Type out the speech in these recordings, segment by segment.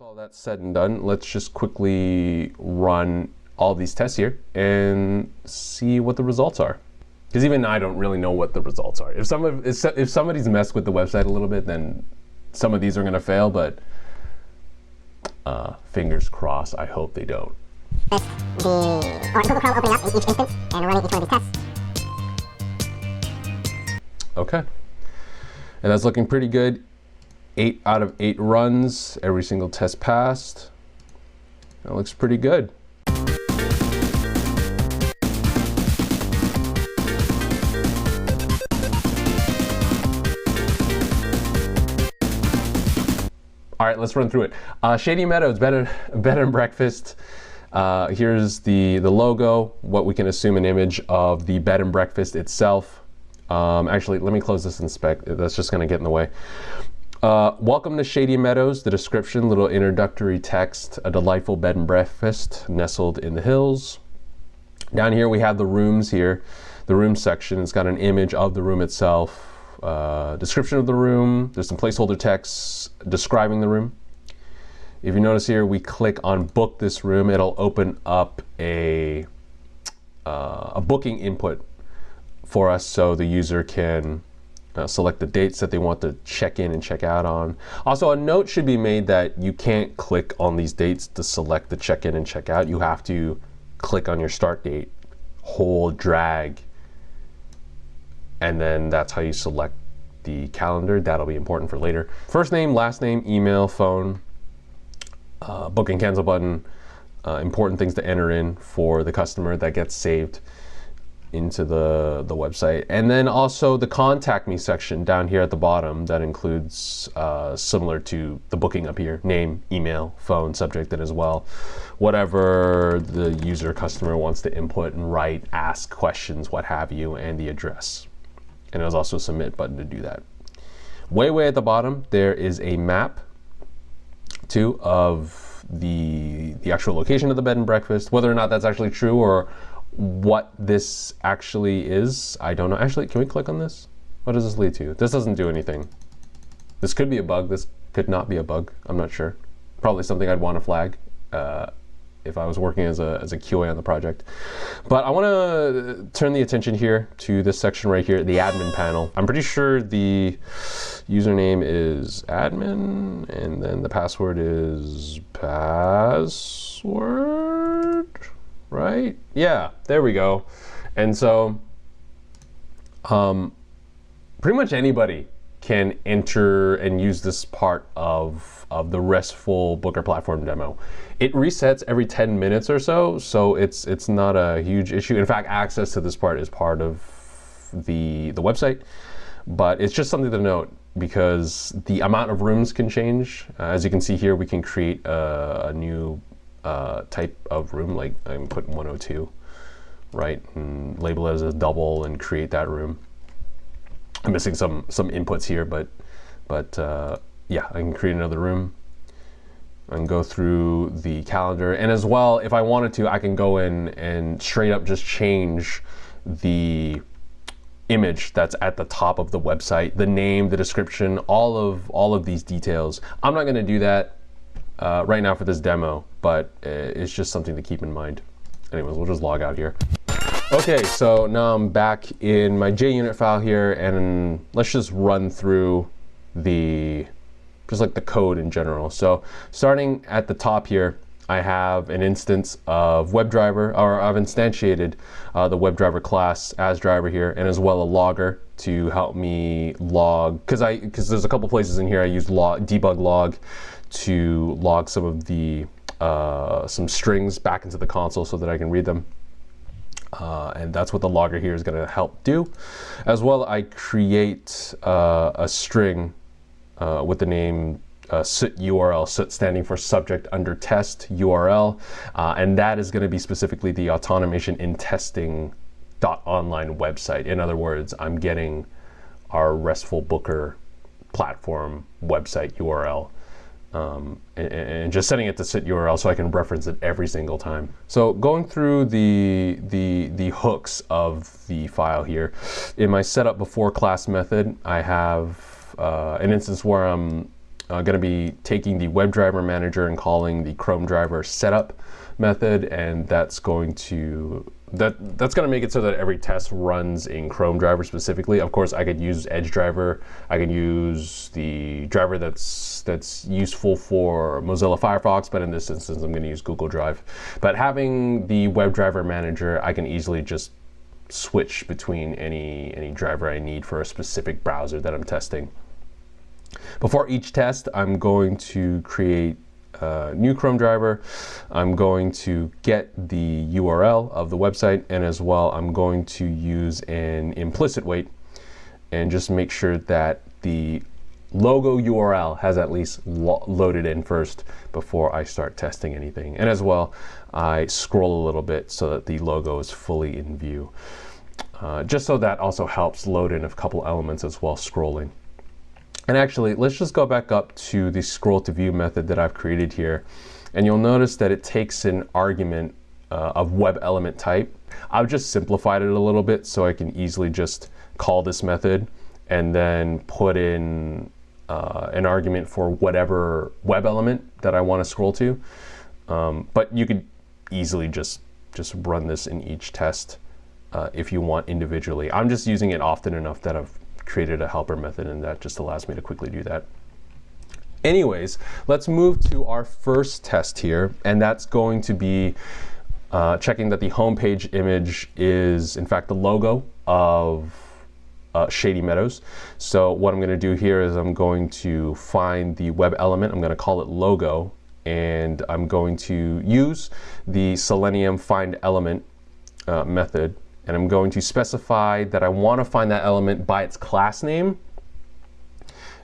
with all that said and done, let's just quickly run all these tests here and see what the results are. Because even I don't really know what the results are. If somebody's messed with the website a little bit, then some of these are going to fail, but fingers crossed, I hope they don't. Google Chrome opening up in each instance, and we're running each one of these tests. Okay. And that's looking pretty good. 8 out of 8 runs, every single test passed. That looks pretty good. All right, let's run through it. Shady Meadows, bed and breakfast. Here's the logo, what we can assume an image of the bed and breakfast itself. Actually, let me close this and inspect. That's just gonna get in the way. Welcome to Shady Meadows, the description, little introductory text, a delightful bed and breakfast nestled in the hills. Down here we have the rooms here, the room section. It's got an image of the room itself. Description of the room. There's some placeholder text describing the room. If you notice here, we click on book this room, it'll open up a booking input for us so the user can select the dates that they want to check in and check out on. Also, a note should be made that you can't click on these dates to select the check in and check out. You have to click on your start date, hold, drag, and then that's how you select the calendar. That'll be important for later. First name, last name, email, phone, book and cancel button, important things to enter in for the customer that gets saved into the website. And then also the contact me section down here at the bottom that includes similar to the booking up here, name, email, phone, subject, and as well whatever the user customer wants to input and write, ask questions, what have you, and the address. And there's also a submit button to do that. Way at the bottom, there is a map too of the actual location of the bed and breakfast. Whether or not that's actually true or what this actually is, I don't know. Actually, can we click on this? What does this lead to? This doesn't do anything. This could be a bug. This could not be a bug. I'm not sure. Probably something I'd want to flag if I was working as a QA on the project. But I want to turn the attention here to this section right here, the admin panel. I'm pretty sure the username is admin, and then the password is password, right? Yeah, there we go. And so pretty much anybody can enter and use this part of the RESTful Booker platform demo. It resets every 10 minutes or so it's not a huge issue. In fact, access to this part is part of the website, but it's just something to note because the amount of rooms can change. As you can see here, we can create a new type of room, like I'm putting 102, right, and label it as a double and create that room. I'm missing some inputs here, but yeah, I can create another room and go through the calendar. And as well, if I wanted to, I can go in and straight up just change the image that's at the top of the website, the name, the description, all of these details. I'm not going to do that right now for this demo, but it's just something to keep in mind. Anyways, we'll just log out here. Okay, so now I'm back in my JUnit file here, and let's just run through just like the code in general. So starting at the top here, I have an instance of WebDriver, or I've instantiated the WebDriver class as driver here, and as well a logger to help me log, because there's a couple places in here I use debug log to log some of the some strings back into the console so that I can read them. And that's what the logger here is going to help do. As well, I create a string with the name SUT URL, SUT standing for subject under test URL, and that is going to be specifically the automation in testing.online website. In other words, I'm getting our RESTful Booker platform website URL. And just setting it to SUT URL so I can reference it every single time. So going through the hooks of the file here, in my setup before class method, I have an instance where I'm going to be taking the WebDriver manager and calling the Chrome driver setup method, and that's going to make it so that every test runs in Chrome driver specifically. Of course, I could use Edge driver. I can use the driver that's useful for Mozilla Firefox, but in this instance, I'm going to use Google Drive. But having the WebDriver manager, I can easily just switch between any driver I need for a specific browser that I'm testing. Before each test, I'm going to create a new Chrome driver. I'm going to get the URL of the website, and as well, I'm going to use an implicit wait and just make sure that the logo URL has at least loaded in first before I start testing anything. And as well, I scroll a little bit so that the logo is fully in view. Just so that also helps load in a couple elements as well scrolling. And actually, let's just go back up to the scroll to view method that I've created here. And you'll notice that it takes an argument of web element type. I've just simplified it a little bit so I can easily just call this method and then put in an argument for whatever web element that I want to scroll to. But you could easily just run this in each test if you want individually. I'm just using it often enough that I've created a helper method, and that just allows me to quickly do that. Anyways, let's move to our first test here, and that's going to be checking that the homepage image is in fact the logo of Shady Meadows. So what I'm going to do here is I'm going to find the web element. I'm going to call it logo, and I'm going to use the Selenium find element method. And I'm going to specify that I want to find that element by its class name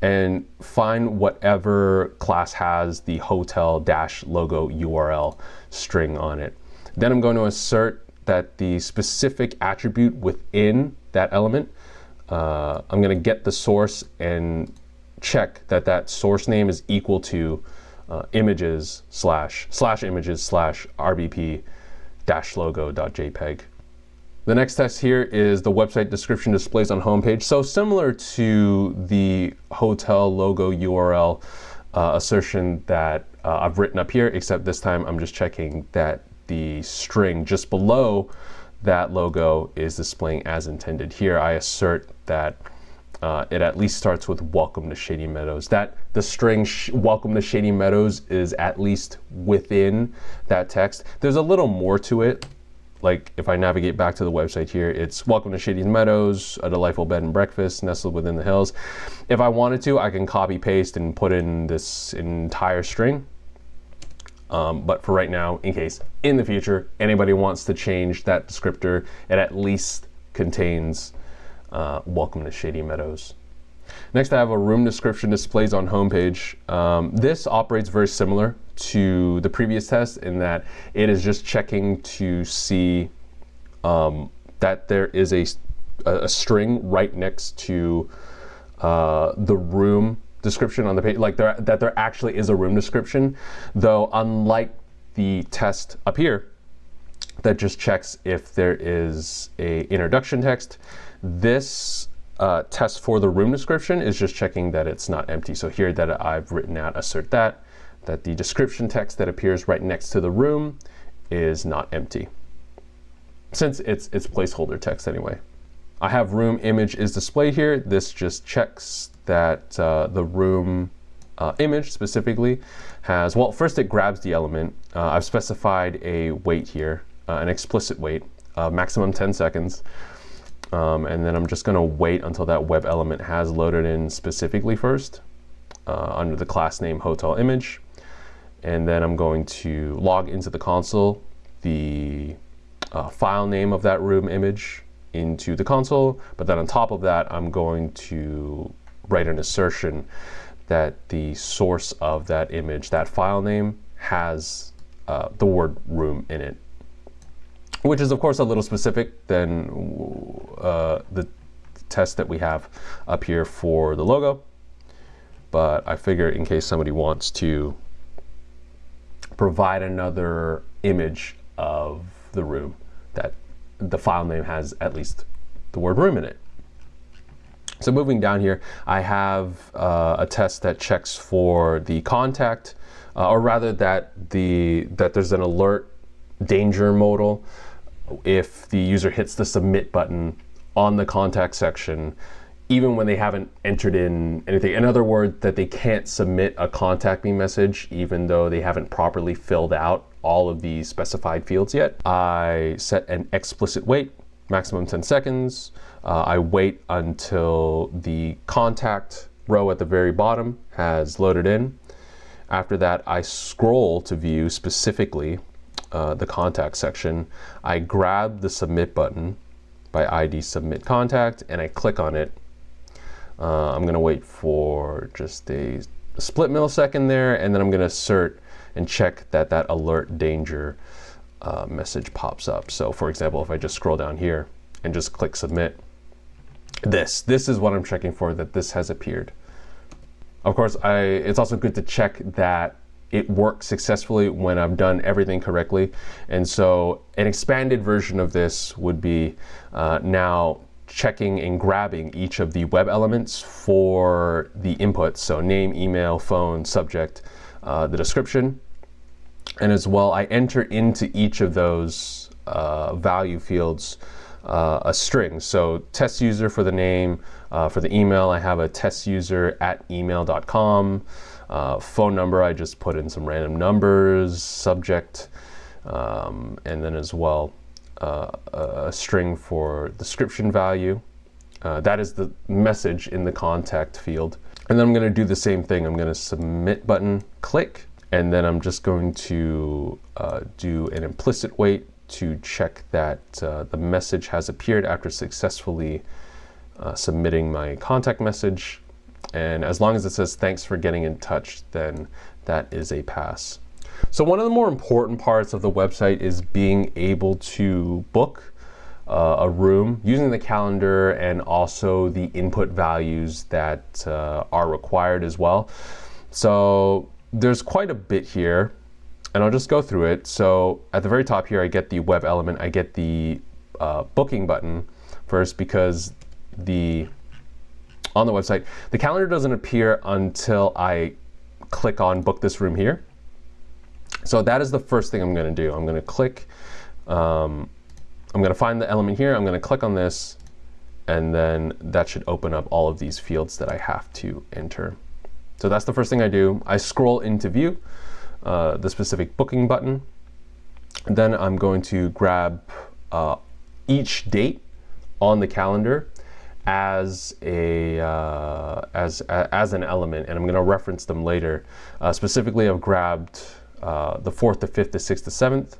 and find whatever class has the hotel-logo URL string on it. Then I'm going to assert that the specific attribute within that element, I'm going to get the source and check that that source name is equal to images / images / rbp -logo.jpg. The next test here is the website description displays on homepage. So similar to the hotel logo URL assertion that I've written up here, except this time I'm just checking that the string just below that logo is displaying as intended. Here I assert that it at least starts with welcome to Shady Meadows. That the string welcome to Shady Meadows is at least within that text. There's a little more to it. Like if I navigate back to the website here, it's welcome to Shady Meadows, a delightful bed and breakfast nestled within the hills. If I wanted to, I can copy paste and put in this entire string. But for right now, in case in the future anybody wants to change that descriptor, it at least contains welcome to Shady Meadows. Next, I have a room description displays on homepage. This operates very similar to the previous test in that it is just checking to see that there is a string right next to the room description on the page, like that there actually is a room description, though unlike the test up here that just checks if there is a introduction text, this test for the room description is just checking that it's not empty. So here that I've written out, assert that the description text that appears right next to the room is not empty, since it's placeholder text anyway. I have room image is displayed here. This just checks that the room image specifically has, well, first it grabs the element. I've specified a wait here, an explicit wait, maximum 10 seconds. And then I'm just going to wait until that web element has loaded in specifically first under the class name hotel image. And then I'm going to log into the console the file name of that room image into the console. But then on top of that, I'm going to write an assertion that the source of that image, that file name, has the word room in it, which is of course a little specific than the test that we have up here for the logo. But I figure in case somebody wants to provide another image of the room, that the file name has at least the word room in it. So moving down here, I have a test that checks for the contact, or rather that there's an alert danger modal if the user hits the submit button on the contact section, even when they haven't entered in anything. In other words, that they can't submit a contact me message even though they haven't properly filled out all of the specified fields yet. I set an explicit wait, maximum 10 seconds. I wait until the contact row at the very bottom has loaded in. After that, I scroll to view specifically the contact section. I grab the submit button by ID submit contact and I click on it. I'm going to wait for just a split millisecond there, and then I'm going to assert and check that that alert danger message pops up. So for example, if I just scroll down here and just click submit, this is what I'm checking for, that this has appeared. Of course, it's also good to check that it works successfully when I've done everything correctly. And so an expanded version of this would be now checking and grabbing each of the web elements for the inputs. So name, email, phone, subject, the description. And as well, I enter into each of those value fields a string. So test user for the name, for the email, I have a test user @email.com. Phone number, I just put in some random numbers, subject, and then as well a string for description value. That is the message in the contact field. And then I'm going to do the same thing. I'm going to submit button, click, and then I'm just going to do an implicit wait to check that the message has appeared after successfully submitting my contact message. And as long as it says thanks for getting in touch, then that is a pass. So one of the more important parts of the website is being able to book a room using the calendar and also the input values that are required as well. So there's quite a bit here, and I'll just go through it. So at the very top here, I get the web element. I get the booking button first, because on the website, the calendar doesn't appear until I click on book this room here. So that is the first thing I'm going to do. I'm going to click, I'm going to find the element here. I'm going to click on this, and then that should open up all of these fields that I have to enter. So that's the first thing I do. I scroll into view the specific booking button. Then I'm going to grab each date on the calendar as an element, and I'm going to reference them later. Specifically, I've grabbed the 4th, the 5th, the 6th, the 7th.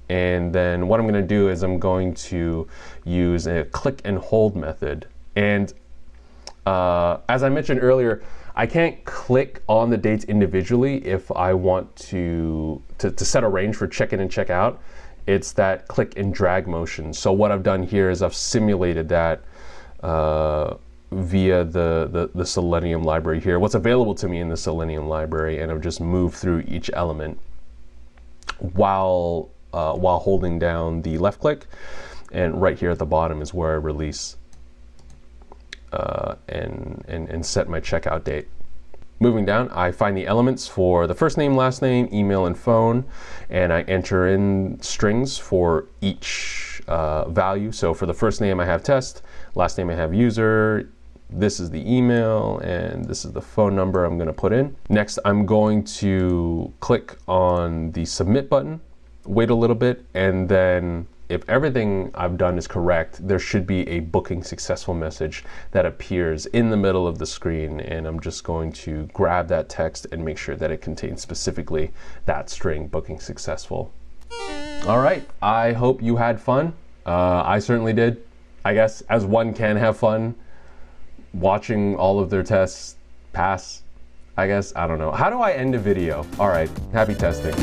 And then what I'm going to do is I'm going to use a click and hold method. And as I mentioned earlier, I can't click on the dates individually if I want to set a range for check in and check out. It's that click and drag motion. So what I've done here is I've simulated that via the Selenium library here, what's available to me in the Selenium library, and I've just moved through each element while holding down the left click, and right here at the bottom is where I release and set my checkout date. Moving down, I find the elements for the first name, last name, email, and phone, and I enter in strings for each value. So for the first name, I have test, last name, I have user, this is the email, and this is the phone number I'm going to put in. Next, I'm going to click on the submit button, wait a little bit, and then if everything I've done is correct, there should be a booking successful message that appears in the middle of the screen, and I'm just going to grab that text and make sure that it contains specifically that string, booking successful. All right, I hope you had fun. I certainly did. I guess as one can have fun watching all of their tests pass, I guess. I don't know. How do I end a video? All right, happy testing.